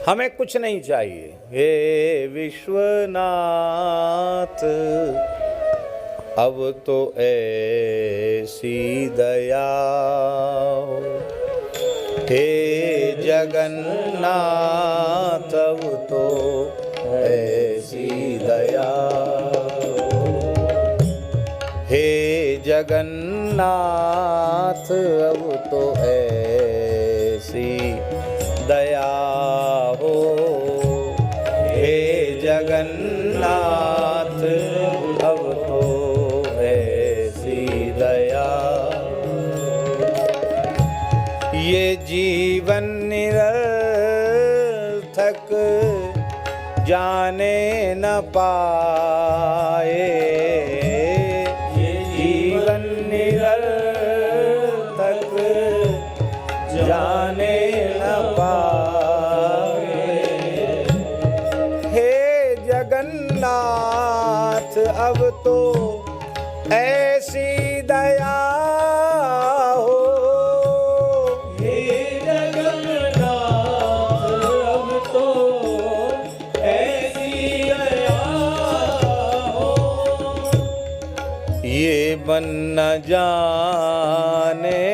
हमें कुछ नहीं चाहिए। हे विश्वनाथ अब तो ऐसी दया हो, हे जगन्नाथ अब तो ऐसी दया हो, हे जगन्नाथ अब तो ऐसी दया हो, हे जगन्नाथ अब तो ऐसी दया। ये जीवन निरर्थक जाने न पाए, ये जीवन निरर्थक जाने न पाए, हे जगन्नाथ अब तो ऐसी दया हो, हे जगन्नाथ अब तो ऐसी दया हो। ये मन न जाने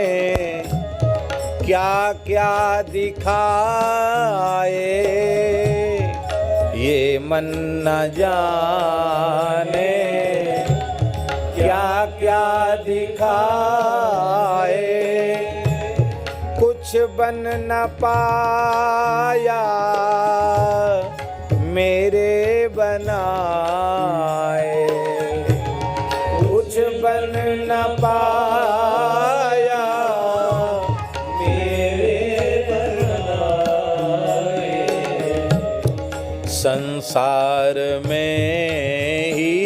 क्या क्या दिखाए, ये मन न जाने क्या क्या दिखाए, कुछ बन न पाया मेरे बनाए, कुछ बन न पाया संसार में ही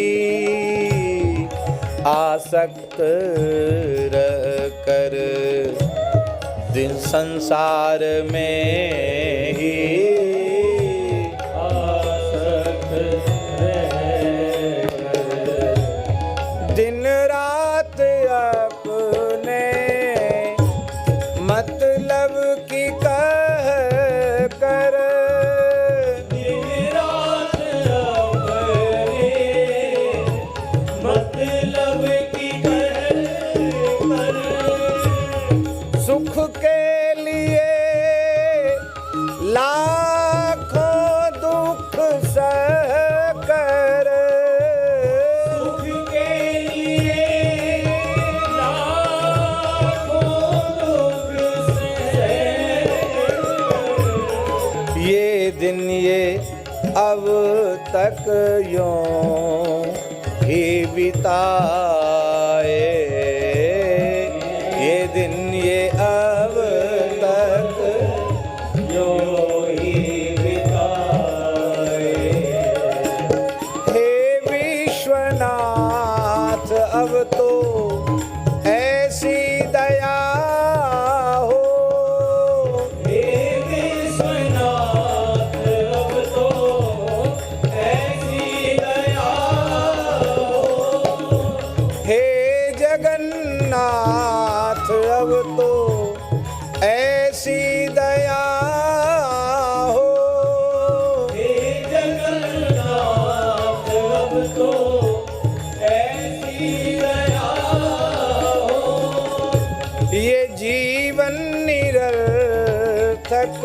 आसक्त रह कर, दिन संसार में ही आसक्त रह कर, दिन रात अपने मतलब की कह कर, सुख के लिए लाखों दुख सह कर, सुख के लिए लाखों दुख सह कर। ये दिन ये अब तक यूं ही बिताए, ये दिन ये अब तक यूं ही बिताए, हे विश्वनाथ अब तो ऐसी दया हो, हे विश्वनाथ अब तो ऐसी दया हो, हे जगन्नाथ अब तो ऐसी दया हो, हे जगन्नाथ अब तो ऐसी दया हो। ये जीवन निरर्थक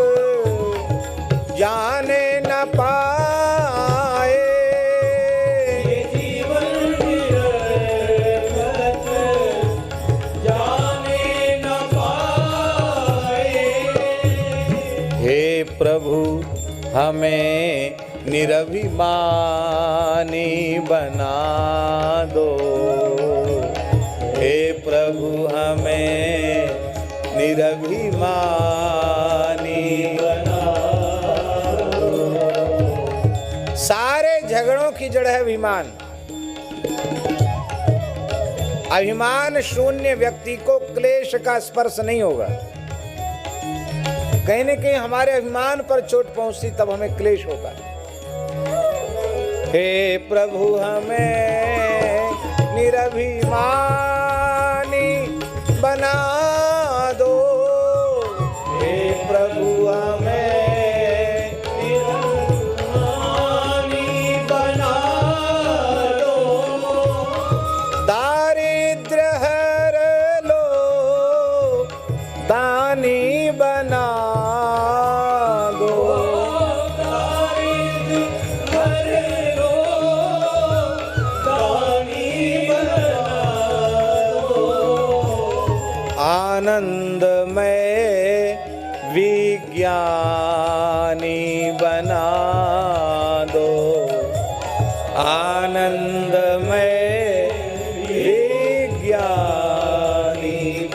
जाने न पाए, ये जीवन निरर्थक जाने न पाए, हे प्रभु हमें निरभिमानी बना दो, हे प्रभु हमें निरभिमानी बना दो। सारे झगड़ों की जड़ है अभिमान। अभिमान शून्य व्यक्ति को क्लेश का स्पर्श नहीं होगा। कहीं न कहीं हमारे अभिमान पर चोट पहुंचती तब हमें क्लेश होता है। हे प्रभु हमें निरभिमानी बना दो, हे प्रभु हमें आनंदमय विज्ञानी बना दो, आनंदमय विज्ञानी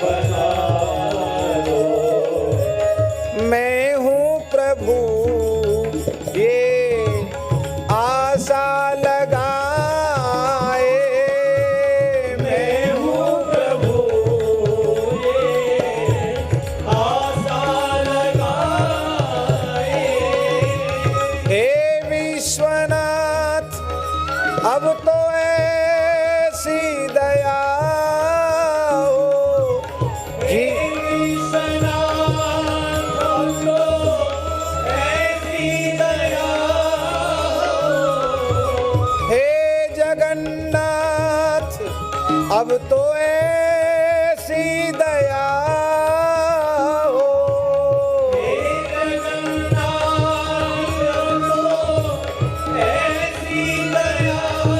बना दो। मैं हूँ प्रभु ये आशा लगाए, मैं हूँ प्रभु ये आशा लगाए। हे विश्वनाथ अब तो ऐसी दया हो हे विश्वनाथ अब तो ऐसी दया हो। हे जगन्नाथ अब तो ऐसी दया हो। हे जगन्नाथ अब तो ऐसी दया हो।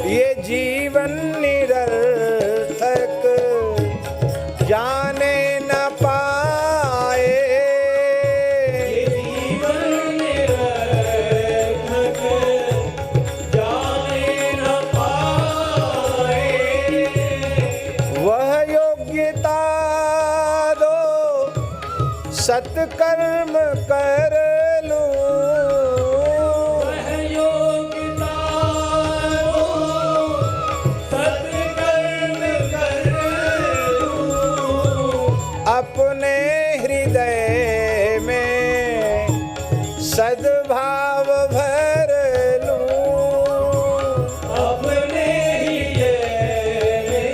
ये जीवन निरर्थक जाने न पाए, ये जीवन निरर्थक जाने न पाए। वह योग्यता दो सत्कर्म कर लूं, वह योग्यता हो सत्कर्म कर लूं। अपने हृदय में सद्भाव भर लूं। अपने हृदय में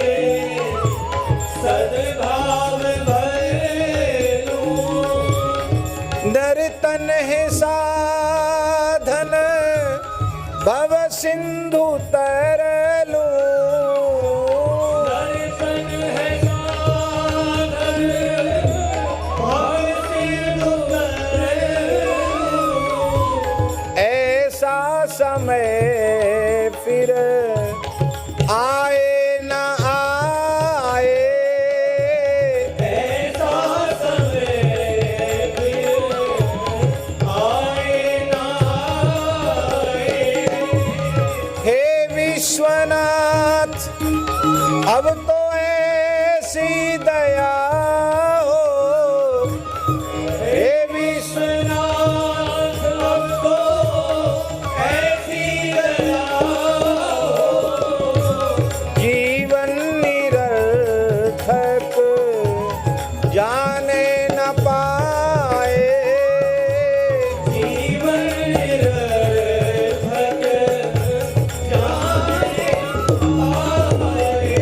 सद्भाव भर लूं। नर्तन है साधन भव सिंधु तर लूं। दर्शन है साधन भव सिंधु तर लूं। ऐसा समय फिर आए न आए, ऐसा समय फिर आए ना आए। हे विश्वनाथ अब तो ऐसी दया हो। हे विश्वनाथ अब तो ऐसी दया हो। जीवन निरर्थक जाने न पाए, जीवन निरर्थक जाने पाए।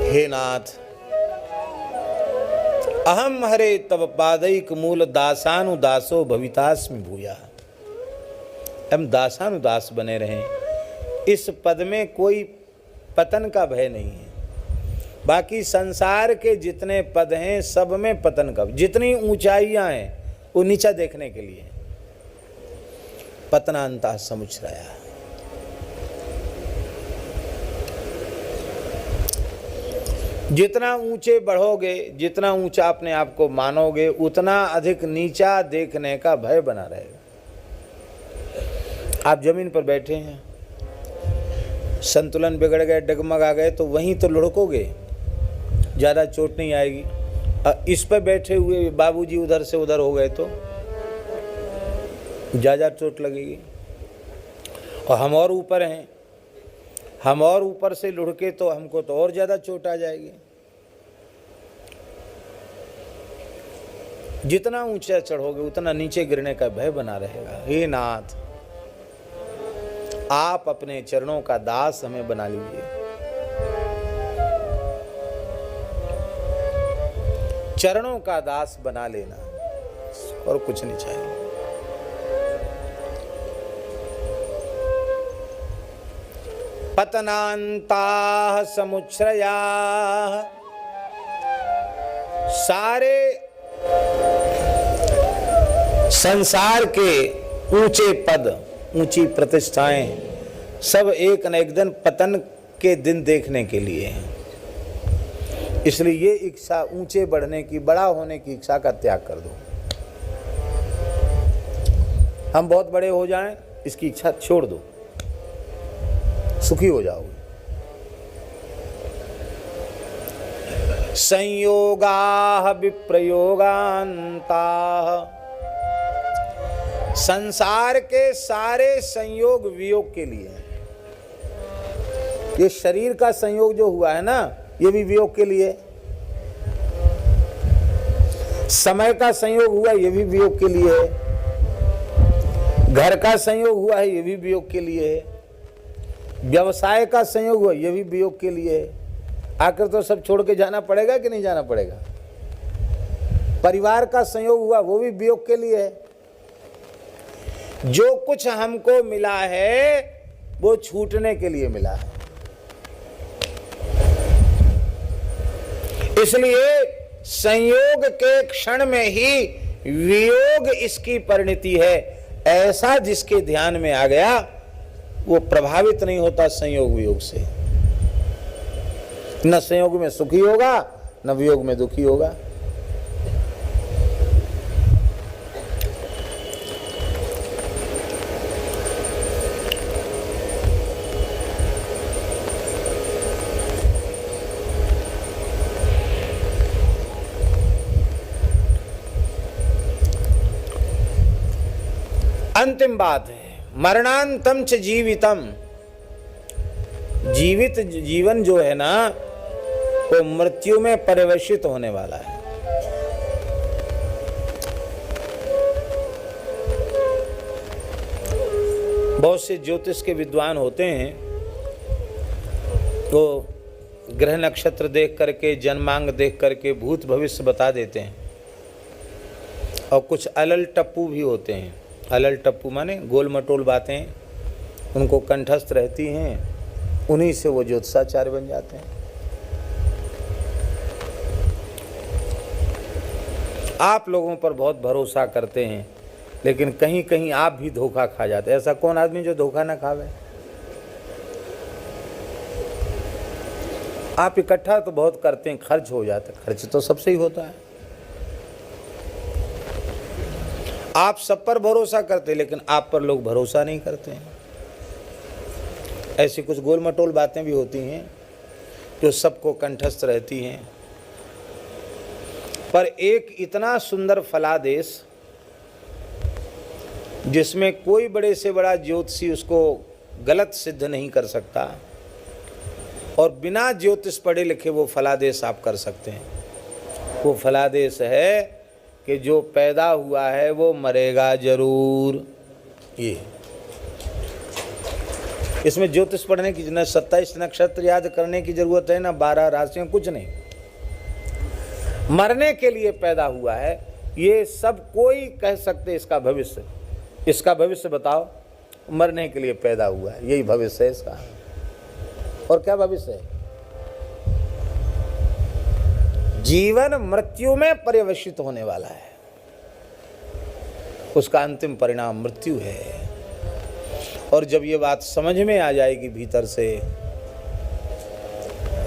हे नाथ अहम हरे तव पादैक मूल दासानुदासो भवितास्मि भूया। हम दासानुदास बने रहें, इस पद में कोई पतन का भय नहीं है। बाकी संसार के जितने पद हैं सब में पतन का, जितनी ऊंचाइयां हैं वो नीचा देखने के लिए। पतनांता समुच्चया, जितना ऊंचे बढ़ोगे, जितना ऊंचा अपने आप को मानोगे, उतना अधिक नीचा देखने का भय बना रहेगा। आप जमीन पर बैठे हैं, संतुलन बिगड़ गए, डगमगा गए तो वहीं तो लुढ़कोगे, ज़्यादा चोट नहीं आएगी। इस पर बैठे हुए बाबूजी उधर से उधर हो गए तो ज़्यादा चोट लगेगी। और हम और ऊपर हैं, हम और ऊपर से लुढ़के तो हमको तो और ज़्यादा चोट आ जाएगी। जितना ऊंचा चढ़ोगे उतना नीचे गिरने का भय बना रहेगा। हे नाथ आप अपने चरणों का दास हमें बना लीजिए। चरणों का दास बना लेना, और कुछ नहीं चाहिए। पतनांता समुच्छ्रया, सारे संसार के ऊंचे पद, ऊंची प्रतिष्ठाएं सब एक न एक दिन पतन के दिन देखने के लिए हैं। इसलिए ये इच्छा ऊंचे बढ़ने की, बड़ा होने की इच्छा का त्याग कर दो। हम बहुत बड़े हो जाएं, इसकी इच्छा छोड़ दो, सुखी हो जाओगे। संयोगाः विप्रयोगान्ताः, संसार के सारे संयोग वियोग के लिए हैं। ये शरीर का संयोग जो हुआ है ना, ये भी वियोग के लिए। समय का संयोग हुआ, ये भी वियोग के लिए है। घर का संयोग हुआ है, ये भी वियोग के लिए है। व्यवसाय का संयोग हुआ, ये भी वियोग के लिए है। आखिर तो सब छोड़ के जाना पड़ेगा कि नहीं जाना पड़ेगा। परिवार का संयोग हुआ, वो भी वियोग के लिए है। जो कुछ हमको मिला है वो छूटने के लिए मिला है। इसलिए संयोग के क्षण में ही वियोग इसकी परिणति है। ऐसा जिसके ध्यान में आ गया वो प्रभावित नहीं होता संयोग वियोग से। न संयोग में सुखी होगा, न वियोग में दुखी होगा। अंतिम बात है, मरणांतम च जीवितम। जीवित जीवन जो है ना, वो मृत्यु में परिवर्तित होने वाला है। बहुत से ज्योतिष के विद्वान होते हैं, तो ग्रह नक्षत्र देख करके, जन्मांग देख करके भूत भविष्य बता देते हैं। और कुछ अलल टप्पू भी होते हैं। अलल टप्पू माने गोल मटोल बातें उनको कंठस्थ रहती हैं, उन्हीं से वो ज्योतिषाचार्य बन जाते हैं। आप लोगों पर बहुत भरोसा करते हैं, लेकिन कहीं कहीं आप भी धोखा खा जाते हैं। ऐसा कौन आदमी जो धोखा ना खावे। आप इकट्ठा तो बहुत करते हैं, खर्च हो जाता है। खर्च तो सबसे ही होता है। आप सब पर भरोसा करते हैं, लेकिन आप पर लोग भरोसा नहीं करते हैं। ऐसी कुछ गोल मटोल बातें भी होती हैं जो सबको कंठस्थ रहती हैं। पर एक इतना सुंदर फलादेश जिसमें कोई बड़े से बड़ा ज्योतिषी उसको गलत सिद्ध नहीं कर सकता, और बिना ज्योतिष पढ़े लिखे वो फलादेश आप कर सकते हैं। वो फलादेश है कि जो पैदा हुआ है वो मरेगा जरूर। ये इसमें ज्योतिष पढ़ने की न 27 नक्षत्र याद करने की जरूरत है, ना 12 राशियां, कुछ नहीं। मरने के लिए पैदा हुआ है। ये सब कोई कह सकते इसका भविष्य, इसका भविष्य बताओ। मरने के लिए पैदा हुआ है, यही भविष्य है इसका। और क्या भविष्य है? जीवन मृत्यु में पर्यवसित होने वाला है। उसका अंतिम परिणाम मृत्यु है। और जब ये बात समझ में आ जाएगी भीतर से,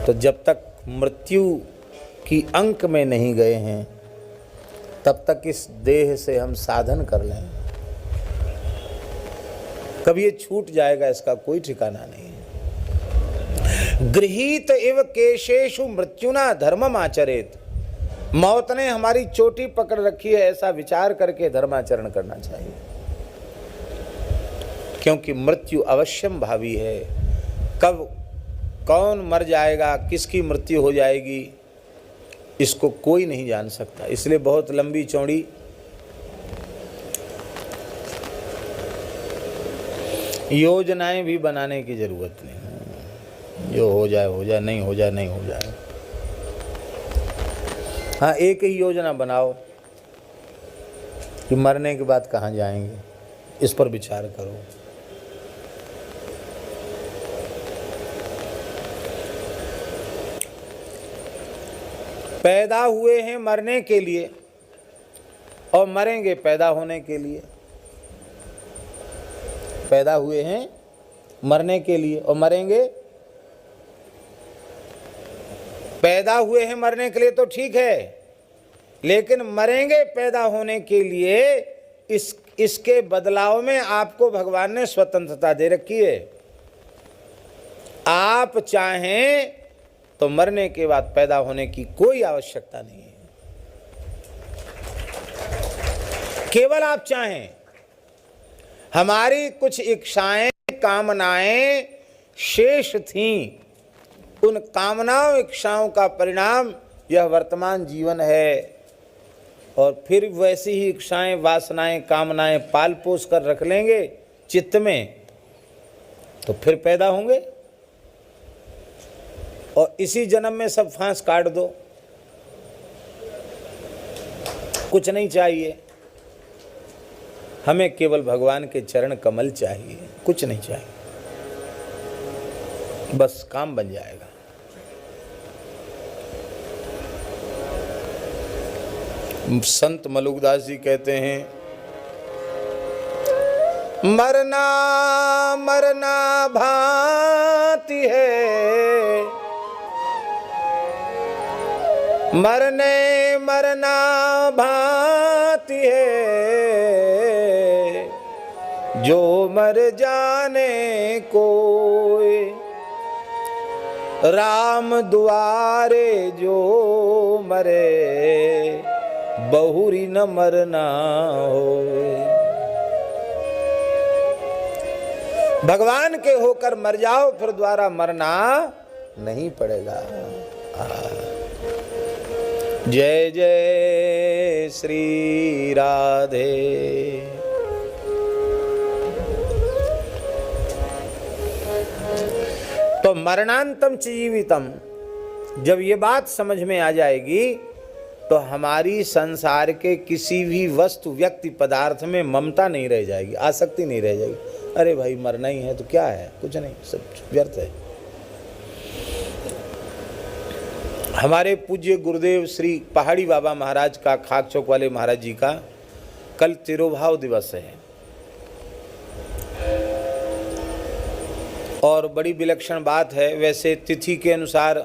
तो जब तक मृत्यु की अंक में नहीं गए हैं, तब तक इस देह से हम साधन कर लें। कब ये छूट जाएगा इसका कोई ठिकाना नहीं है। गृहीत इव केशेषु मृत्युना धर्मम आचरेत। मौत ने हमारी चोटी पकड़ रखी है, ऐसा विचार करके धर्माचरण करना चाहिए। क्योंकि मृत्यु अवश्यम भावी है। कब कौन मर जाएगा, किसकी मृत्यु हो जाएगी, इसको कोई नहीं जान सकता। इसलिए बहुत लंबी चौड़ी योजनाएं भी बनाने की जरूरत नहीं। जो हो जाए हो जाए, नहीं हो जाए नहीं हो जाए। हाँ, एक ही योजना बनाओ कि मरने के बाद कहाँ जाएंगे, इस पर विचार करो। पैदा हुए हैं मरने के लिए और मरेंगे पैदा होने के लिए। पैदा हुए हैं मरने के लिए, और मरेंगे। पैदा हुए हैं मरने के लिए तो ठीक है, लेकिन मरेंगे पैदा होने के लिए। इसके बदलाव में आपको भगवान ने स्वतंत्रता दे रखी है। आप चाहें तो मरने के बाद पैदा होने की कोई आवश्यकता नहीं है। केवल आप चाहें। हमारी कुछ इच्छाएं, कामनाएं शेष थीं, उन कामनाओं इच्छाओं का परिणाम यह वर्तमान जीवन है। और फिर वैसी ही इच्छाएं, वासनाएं, कामनाएं पाल पोस कर रख लेंगे चित्त में, तो फिर पैदा होंगे और इसी जन्म में सब फांस काट दो। कुछ नहीं चाहिए हमें, केवल भगवान के चरण कमल चाहिए, कुछ नहीं चाहिए, बस काम बन जाएगा। संत मलुकदास जी कहते हैं, मरना मरना भांति है, मरने मरना भांति है, जो मर जाने कोई, राम दुआरे जो मरे, बहुरी न मरना होए। भगवान के होकर मर जाओ, फिर द्वारा मरना नहीं पड़ेगा। जय जय श्री राधे। तो मरणांतम च जीवितम, जब ये बात समझ में आ जाएगी तो हमारी संसार के किसी भी वस्तु, व्यक्ति, पदार्थ में ममता नहीं रह जाएगी, आसक्ति नहीं रह जाएगी। अरे भाई मरना ही है तो क्या है, कुछ नहीं, सब व्यर्थ है। हमारे पूज्य गुरुदेव श्री पहाड़ी बाबा महाराज का, खाक चौक वाले महाराज जी का कल तिरुभाव दिवस है और बड़ी विलक्षण बात है। वैसे तिथि के अनुसार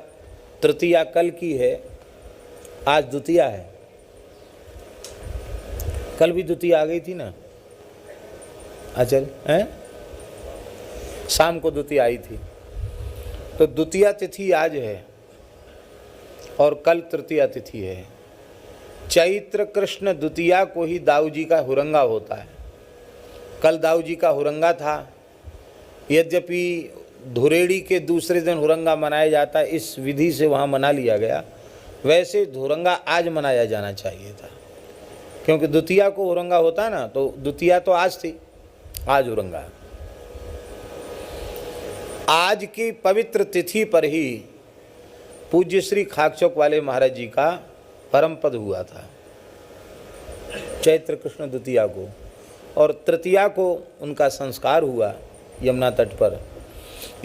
तृतीया कल की है, आज द्वितीया है। कल भी द्वितीया आ गई थी ना, अचल हैं, शाम को द्वितीया आई थी। तो द्वितीया तिथि आज है और कल तृतीया तिथि है। चैत्र कृष्ण द्वितीया को ही दाऊ जी का हुरंगा होता है। कल दाऊ जी का हुरंगा था। यद्यपि धुरेड़ी के दूसरे दिन हुरंगा मनाया जाता है, इस विधि से वहाँ मना लिया गया। वैसे हुरंगा आज मनाया जाना चाहिए था, क्योंकि द्वितीया को हुरंगा होता ना, तो द्वितीया तो आज थी, आज हुरंगा। आज की पवित्र तिथि पर ही पूज्य श्री खाकचौक वाले महाराज जी का परम पद हुआ था, चैत्र कृष्ण द्वितीया को, और तृतीया को उनका संस्कार हुआ यमुना तट पर।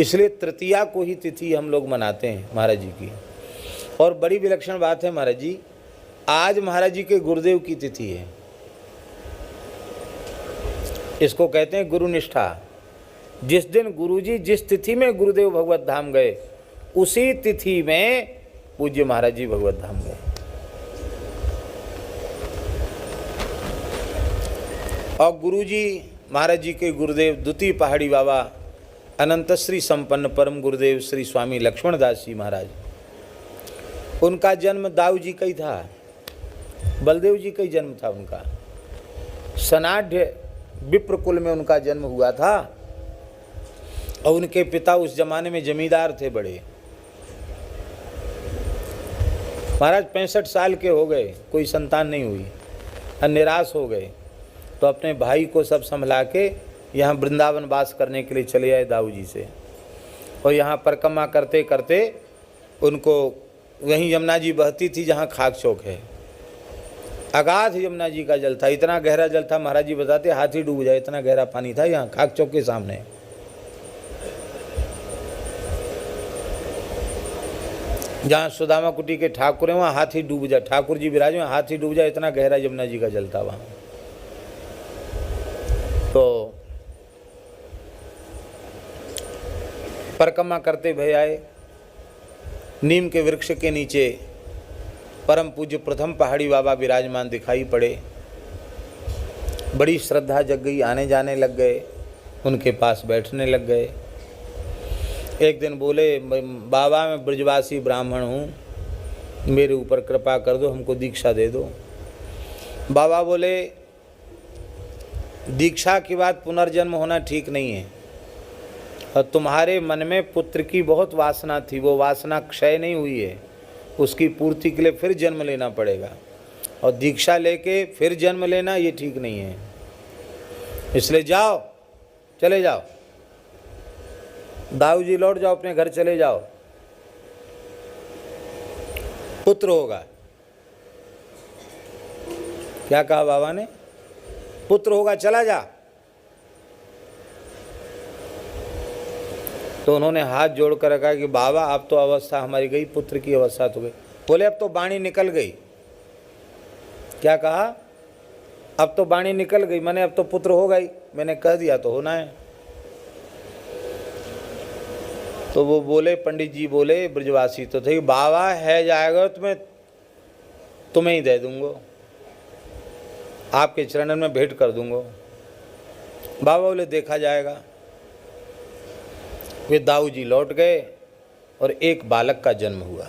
इसलिए तृतीया को ही तिथि हम लोग मनाते हैं महाराज जी की। और बड़ी विलक्षण बात है महाराज जी, आज महाराज जी के गुरुदेव की तिथि है। इसको कहते हैं गुरु निष्ठा। जिस दिन गुरुजी जिस तिथि में गुरुदेव भगवत धाम गए, उसी तिथि में पूज्य महाराज जी भगवत धाम गए। और गुरुजी महाराज जी के गुरुदेव द्वितीय पहाड़ी बाबा अनंत श्री संपन्न परम गुरुदेव श्री स्वामी लक्ष्मण दास जी महाराज, उनका जन्म दाऊ जी का ही था, बलदेव जी का ही जन्म था उनका। सनाढ़ विप्र कुल में उनका जन्म हुआ था और उनके पिता उस जमाने में जमींदार थे बड़े। महाराज 65 साल के हो गए, कोई संतान नहीं हुई और निराश हो गए, तो अपने भाई को सब संभला के यहाँ वृंदावन वास करने के लिए चले आए दाऊ जी से। और यहाँ परिक्रमा करते करते उनको वहीं यमुना जी बहती थी जहाँ खाक चौक है। अगाध यमुना जी का जल था, इतना गहरा जल था, महाराज जी बताते हाथी डूब जाए, इतना गहरा पानी था यहाँ खाक चौक के सामने। जहाँ सुदामा कुटी के ठाकुर हैं वहाँ हाथी डूब जाए, ठाकुर जी विराज में हाथी डूब जाए, इतना गहरा यमुना जी का जल था वहाँ। तो परिक्रमा करते भय आए। नीम के वृक्ष के नीचे परम पूज्य प्रथम पहाड़ी बाबा विराजमान दिखाई पड़े। बड़ी श्रद्धा जग गई, आने जाने लग गए, उनके पास बैठने लग गए। एक दिन बोले, बाबा मैं ब्रजवासी ब्राह्मण हूँ, मेरे ऊपर कृपा कर दो, हमको दीक्षा दे दो। बाबा बोले, दीक्षा के बाद पुनर्जन्म होना ठीक नहीं है, और तुम्हारे मन में पुत्र की बहुत वासना थी, वो वासना क्षय नहीं हुई है, उसकी पूर्ति के लिए फिर जन्म लेना पड़ेगा, और दीक्षा लेके फिर जन्म लेना ये ठीक नहीं है। इसलिए जाओ, चले जाओ, दाऊ जी लौट जाओ, अपने घर चले जाओ, पुत्र होगा। क्या कहा बाबा ने? पुत्र होगा, चला जा। तो उन्होंने हाथ जोड़कर कहा कि बाबा अब तो अवस्था हमारी गई, पुत्र की अवस्था तो गई। बोले अब तो वाणी निकल गई। क्या कहा? अब तो वाणी निकल गई, मैंने अब तो पुत्र होगा ही, मैंने कह दिया तो होना है। तो वो बोले, पंडित जी बोले, ब्रजवासी तो थे, बाबा है जाएगा तो मैं तुम्हें ही दे दूंगा, आपके चरणन में भेंट कर दूंगा। बाबा बोले देखा जाएगा। वे दाऊ जी लौट गए और एक बालक का जन्म हुआ।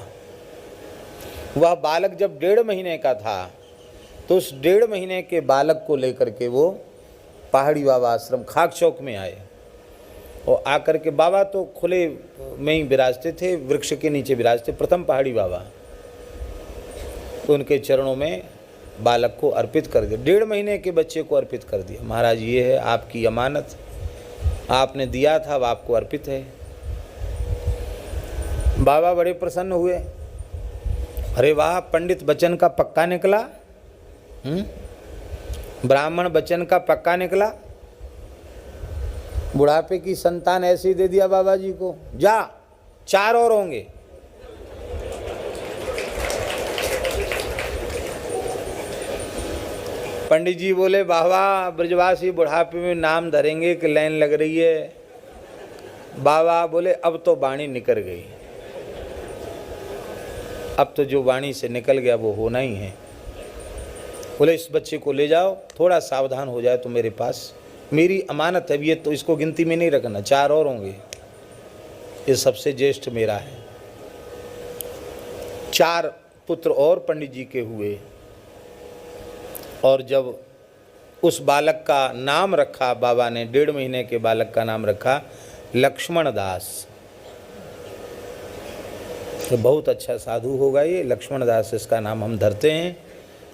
वह बालक जब 1.5 महीने का था तो उस 1.5 महीने के बालक को लेकर के वो पहाड़ी बाबा आश्रम खाक चौक में आए, और आकर के बाबा तो खुले में ही विराजते थे, वृक्ष के नीचे विराजते, प्रथम पहाड़ी बाबा। तो उनके चरणों में बालक को अर्पित कर दिया, 1.5 महीने के बच्चे को अर्पित कर दिया। महाराज ये है आपकी अमानत, आपने दिया था अब आपको अर्पित है। बाबा बड़े प्रसन्न हुए, अरे वाह, पंडित बचन का पक्का निकला, ब्राह्मण बचन का पक्का निकला, बुढ़ापे की संतान ऐसे ही दे दिया बाबा जी को, जा 4 और होंगे। पंडित जी बोले, बाबा ब्रजवासी बुढ़ापे में नाम धरेंगे कि लाइन लग रही है। बाबा बोले अब तो वाणी निकल गई, अब तो जो वाणी से निकल गया वो होना ही है। बोले इस बच्चे को ले जाओ, थोड़ा सावधान हो जाए तो मेरे पास, मेरी अमानत है, ये तो इसको गिनती में नहीं रखना, 4 और होंगे, ये सबसे ज्येष्ठ मेरा है। 4 पुत्र और पंडित जी के हुए, और जब उस बालक का नाम रखा बाबा ने, 1.5 महीने के बालक का नाम रखा लक्ष्मण दास। तो बहुत अच्छा साधु होगा ये लक्ष्मण दास, इसका नाम हम धरते हैं,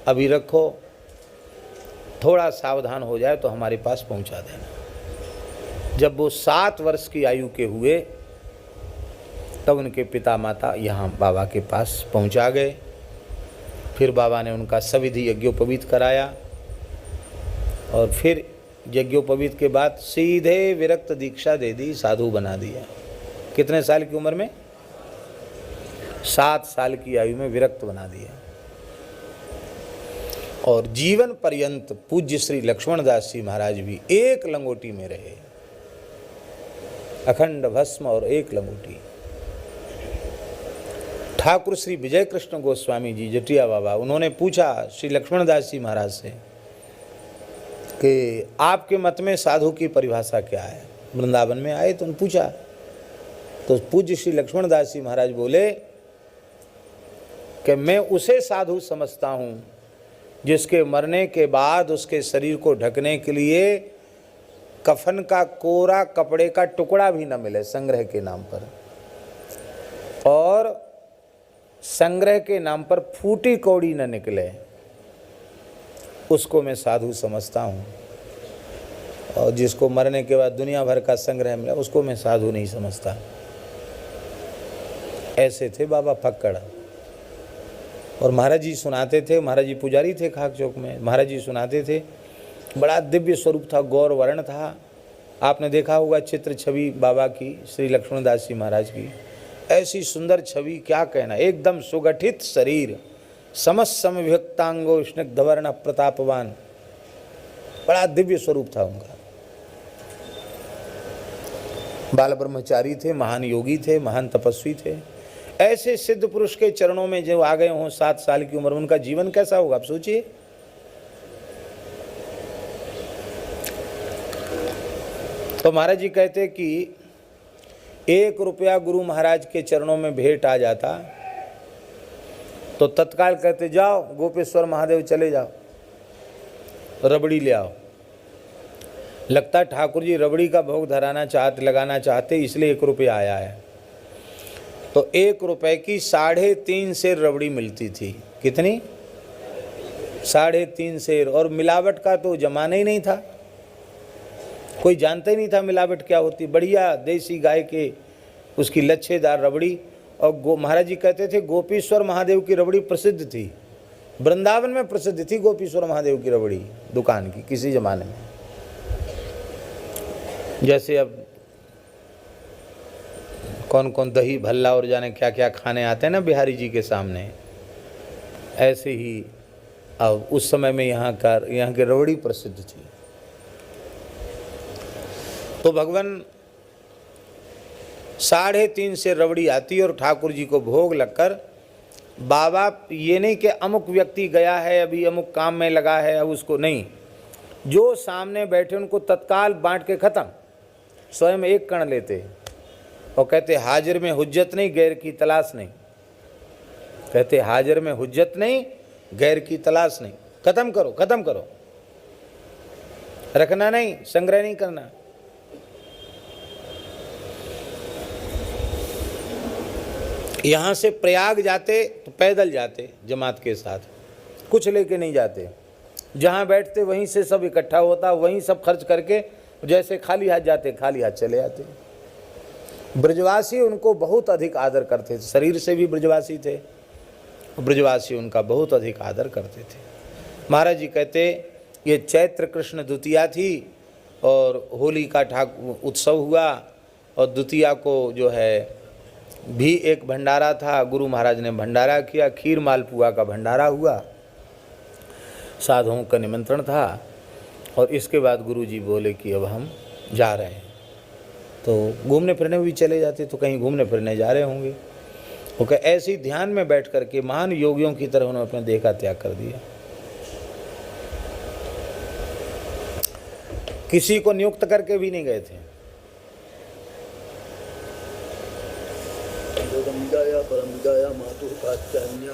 अभी रखो, थोड़ा सावधान हो जाए तो हमारे पास पहुंचा देना। जब वो 7 वर्ष की आयु के हुए तब उनके पिता माता यहाँ बाबा के पास पहुंचा गए। फिर बाबा ने उनका सविधि यज्ञोपवीत कराया, और फिर यज्ञोपवीत के बाद सीधे विरक्त दीक्षा दे दी, साधु बना दिया। कितने साल की उम्र में? 7 साल की आयु में विरक्त बना दिया। और जीवन पर्यंत पूज्य श्री लक्ष्मण दास जी महाराज भी एक लंगोटी में रहे, अखंड भस्म और एक लंगोटी। ठाकुर श्री विजय कृष्ण गोस्वामी जी जटिया बाबा, उन्होंने पूछा श्री लक्ष्मण दास जी महाराज से कि आपके मत में साधु की परिभाषा क्या है। वृंदावन में आए तो उन्होंने पूछा, तो पूज्य श्री लक्ष्मण दास जी महाराज बोले कि मैं उसे साधु समझता हूँ जिसके मरने के बाद उसके शरीर को ढकने के लिए कफन का कोरा कपड़े का टुकड़ा भी न मिले संग्रह के नाम पर, और संग्रह के नाम पर फूटी कौड़ी न निकले, उसको मैं साधु समझता हूँ। और जिसको मरने के बाद दुनिया भर का संग्रह मिला उसको मैं साधु नहीं समझता। ऐसे थे बाबा फक्कड़। और महाराज जी सुनाते थे, महाराज जी पुजारी थे खाक चौक में, महाराज जी सुनाते थे, बड़ा दिव्य स्वरूप था, गौर वर्ण था। आपने देखा होगा चित्र छवि बाबा की, श्री लक्ष्मण दास जी महाराज की, ऐसी सुंदर छवि, क्या कहना, एकदम सुगठित शरीर, समस्त समविभक्तांगो स्निग्धवर्ण प्रतापवान, बड़ा दिव्य स्वरूप था उनका। बाल ब्रह्मचारी थे, महान योगी थे, महान तपस्वी थे। ऐसे सिद्ध पुरुष के चरणों में जो आ गए हों 7 साल की उम्र में, उनका जीवन कैसा होगा आप सोचिए। तो महाराज जी कहते कि 1 रुपया गुरु महाराज के चरणों में भेंट आ जाता तो तत्काल कहते जाओ गोपेश्वर महादेव चले जाओ, रबड़ी ले आओ। लगता ठाकुर जी रबड़ी का भोग लगाना चाहते इसलिए 1 रुपया आया है। तो 1 रुपए की 3.5 सेर रबड़ी मिलती थी। कितनी? 3.5 सेर। और मिलावट का तो जमाना ही नहीं था, कोई जानता ही नहीं था मिलावट क्या होती। बढ़िया देसी गाय के उसकी लच्छेदार रबड़ी। और महाराज जी कहते थे गोपीश्वर महादेव की रबड़ी प्रसिद्ध थी, वृंदावन में प्रसिद्ध थी गोपीश्वर महादेव की रबड़ी दुकान की किसी जमाने में। जैसे अब कौन कौन दही भल्ला और जाने क्या क्या खाने आते हैं ना बिहारी जी के सामने, ऐसे ही अब उस समय में यहाँ की रबड़ी प्रसिद्ध थी। तो भगवान 3.5 से रबड़ी आती और ठाकुर जी को भोग लगकर बाबा ये नहीं कि अमुक व्यक्ति गया है अभी अमुक काम में लगा है अब उसको नहीं, जो सामने बैठे उनको तत्काल बांट के खत्म, स्वयं एक कण लेते और कहते हाजिर में हुज्जत नहीं गैर की तलाश नहीं। कहते हाजिर में हुज्जत नहीं गैर की तलाश नहीं, खत्म करो खत्म करो, रखना नहीं, संग्रह नहीं करना। यहाँ से प्रयाग जाते तो पैदल जाते जमात के साथ, कुछ लेके नहीं जाते, जहाँ बैठते वहीं से सब इकट्ठा होता, वहीं सब खर्च करके जैसे खाली हाथ जाते खाली हाथ चले आते। ब्रजवासी उनको बहुत अधिक आदर करते थे, शरीर से भी ब्रजवासी थे, ब्रजवासी उनका बहुत अधिक आदर करते थे। महाराज जी कहते ये चैत्र कृष्ण द्वितीया थी और होली का उत्सव हुआ और द्वितीया को जो है भी एक भंडारा था, गुरु महाराज ने भंडारा किया, खीर मालपुआ का भंडारा हुआ, साधुओं का निमंत्रण था। और इसके बाद गुरु जी बोले कि अब हम जा रहे हैं, तो घूमने फिरने भी चले जाते, तो कहीं घूमने फिरने जा रहे होंगे। वो कहे ऐसे ही ध्यान में बैठ करके महान योगियों की तरह उन्होंने अपने देह का त्याग कर दिया। किसी को नियुक्त करके भी नहीं गए थे। परमविदाया मातु कात्यायन्या।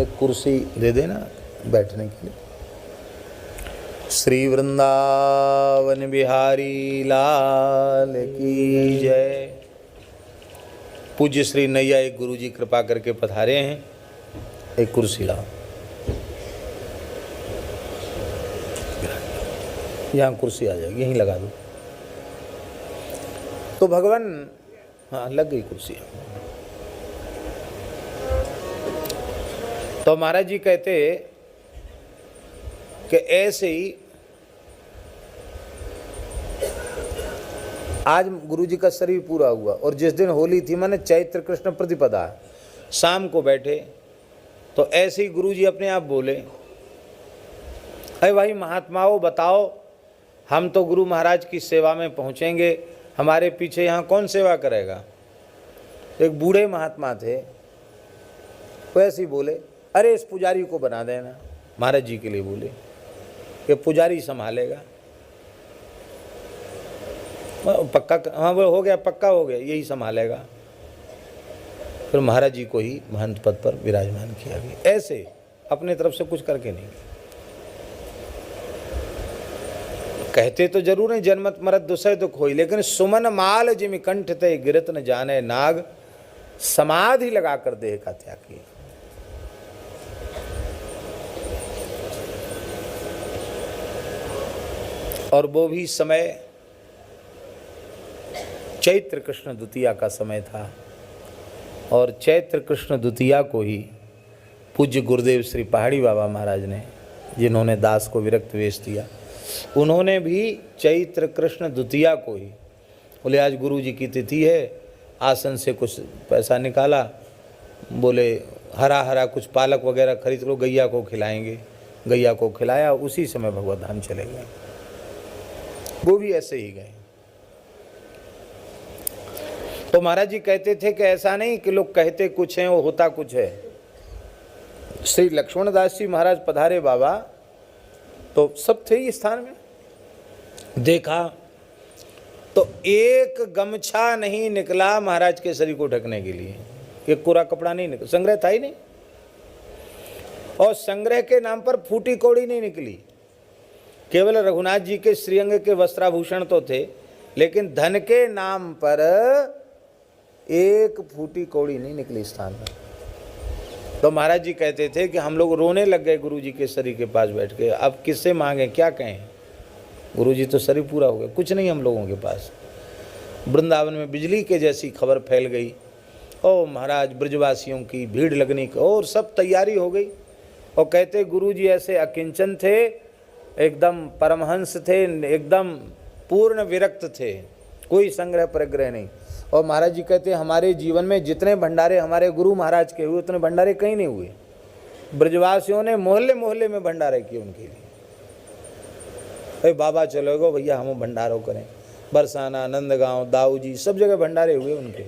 एक कुर्सी दे देना बैठने के लिए। श्री वृंदावन बिहारी लाल की जय। पूज्य श्री नैया एक गुरु जी कृपा करके पधारे हैं, एक कुर्सी लाओ, यहाँ कुर्सी आ जाएगी, यहीं लगा दो। तो भगवान, हाँ लग गई कुर्सी। तो महाराज जी कहते कि ऐसे ही आज गुरु जी का शरीर पूरा हुआ और जिस दिन होली थी माने चैत्र कृष्ण प्रतिपदा, शाम को बैठे तो ऐसे ही गुरु जी अपने आप बोले, अरे भाई महात्माओं बताओ, हम तो गुरु महाराज की सेवा में पहुँचेंगे, हमारे पीछे यहाँ कौन सेवा करेगा। एक बूढ़े महात्मा थे, वो ऐसे ही बोले, अरे इस पुजारी को बना देना। महाराज जी के लिए बोले कि पुजारी संभालेगा, पक्का, हाँ वो हो गया, पक्का हो गया, यही संभालेगा। फिर महाराज जी को ही महंत पद पर विराजमान किया गया। ऐसे अपने तरफ से कुछ करके नहीं, कहते तो जरूर है जन्मत मरत दुसह दुख होई, लेकिन सुमन माल जिमि कंठ ते गिरत न जाने नाग, समाधि लगाकर देह का त्याग किया। और वो भी समय चैत्र कृष्ण द्वितीया का समय था और चैत्र कृष्ण द्वितीया को ही पूज्य गुरुदेव श्री पहाड़ी बाबा महाराज ने, जिन्होंने दास को विरक्त वेश दिया, उन्होंने भी चैत्र कृष्ण द्वितीया को ही बोले आज गुरु जी की तिथि है, आसन से कुछ पैसा निकाला, बोले हरा हरा कुछ पालक वगैरह खरीद लो, गैया को खिलाएंगे। गैया को खिलाया, उसी समय भगवत धाम चले गए। वो भी ऐसे ही गए। तो महाराज जी कहते थे कि ऐसा नहीं कि लोग कहते कुछ हैं वो होता कुछ है। श्री लक्ष्मण दास जी महाराज पधारे बाबा, तो सब थे इस स्थान में। देखा तो एक गमछा नहीं निकला महाराज के शरीर को ढकने के लिए, एक कोरा कपड़ा नहीं निकला, संग्रह था ही नहीं। और संग्रह के नाम पर फूटी कौड़ी नहीं निकली। केवल रघुनाथ जी के श्रीअंग के वस्त्राभूषण तो थे, लेकिन धन के नाम पर एक फूटी कौड़ी नहीं निकली स्थान में। तो महाराज जी कहते थे कि हम लोग रोने लग गए गुरु जी के शरीर के पास बैठ के। अब किससे मांगे, क्या कहें, गुरु जी तो शरीर पूरा हो गया, कुछ नहीं हम लोगों के पास। वृंदावन में बिजली के जैसी खबर फैल गई। और महाराज ब्रजवासियों की भीड़ लगने की और सब तैयारी हो गई। और कहते गुरु जी ऐसे अकिंचन थे, एकदम परमहंस थे, एकदम पूर्ण विरक्त थे, कोई संग्रह परिग्रह नहीं। और महाराज जी कहते हमारे जीवन में जितने भंडारे हमारे गुरु महाराज के हुए उतने भंडारे कहीं नहीं हुए। ब्रजवासियों ने मोहल्ले मोहल्ले में भंडारे किए उनके लिए। अरे बाबा चलो गो भैया हम भंडारों करें। बरसाना, नंदगांव, दाऊ जी सब जगह भंडारे हुए उनके।